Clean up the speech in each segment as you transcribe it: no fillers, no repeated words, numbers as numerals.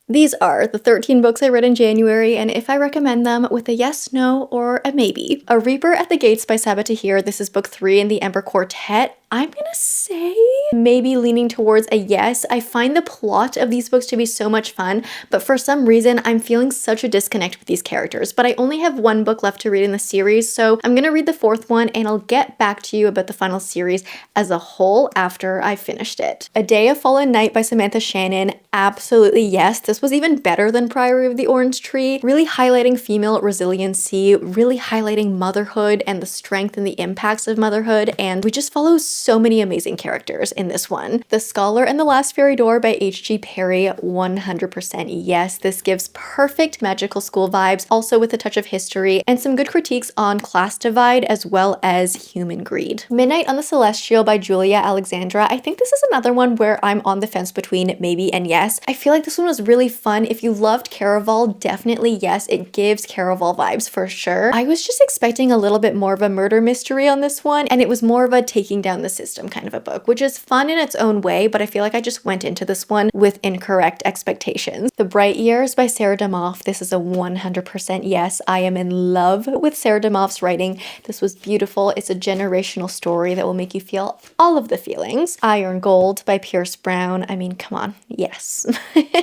These are the 13 books I read in January, and if I recommend them with a yes, no, or a maybe. A Reaper at the Gates by Sabaa Tahir. This is book 3 in the Ember Quartet. I'm gonna say maybe leaning towards a yes. I find the plot of these books to be so much fun, but for some reason I'm feeling such a disconnect with these characters. But I only have one book left to read in the series, so I'm gonna read the 4th one and I'll get back to you about the final series as a whole after I've finished it. A Day of Fallen Night by Samantha Shannon. Absolutely yes. This was even better than Priory of the Orange Tree, really highlighting female resiliency, really highlighting motherhood and the strength and the impacts of motherhood, and we just follow so many amazing characters in this one. The Scholar and the Last Fairy Door by H.G. Perry, 100% yes. This gives perfect magical school vibes, also with a touch of history, and some good critiques on class divide as well as human greed. Midnight on the Celestial by Julia Alexandra. I think this is another one where I'm on the fence between maybe and yes. I feel like this one was really fun. If you loved Caraval, definitely yes, it gives Caraval vibes for sure. I was just expecting a little bit more of a murder mystery on this one, and it was more of a taking down the system kind of a book, which is fun in its own way, but I feel like I just went into this one with incorrect expectations. The Bright Years by Sarah Demoff. This is a 100% yes. I am in love with Sarah Demoff's writing. This was beautiful. It's a generational story that will make you feel all of the feelings. Iron Gold by Pierce Brown. I mean, come on, yes.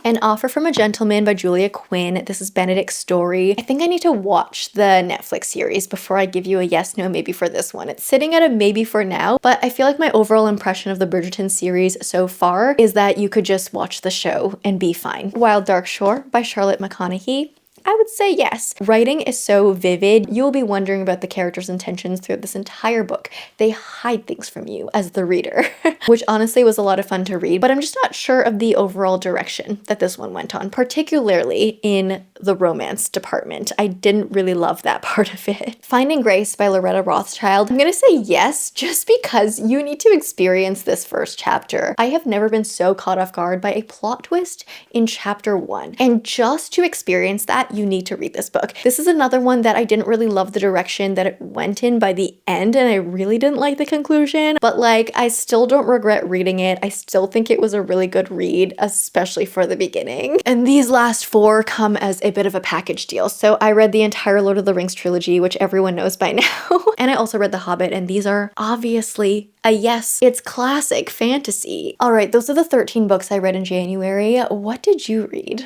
An Offer from a Gentleman by Julia Quinn. This is Benedict's story. I think I need to watch the Netflix series before I give you a yes, no, maybe for this one. It's sitting at a maybe for now, but I feel like my overall impression of the Bridgerton series so far is that you could just watch the show and be fine. Wild Dark Shore by Charlotte McConaughey. I would say yes. Writing is so vivid, you'll be wondering about the characters' intentions throughout this entire book. They hide things from you as the reader, which honestly was a lot of fun to read, but I'm just not sure of the overall direction that this one went on, particularly in the romance department. I didn't really love that part of it. Finding Grace by Loretta Rothschild. I'm gonna say yes, just because you need to experience this first chapter. I have never been so caught off guard by a plot twist in chapter 1, and just to experience that, you need to read this book. This is another one that I didn't really love the direction that it went in by the end, and I really didn't like the conclusion, but like, I still don't regret reading it. I still think it was a really good read, especially for the beginning. And these last 4 come as a bit of a package deal. So I read the entire Lord of the Rings trilogy, which everyone knows by now, and I also read The Hobbit, and these are obviously a yes. It's classic fantasy. All right, those are the 13 books I read in January. What did you read?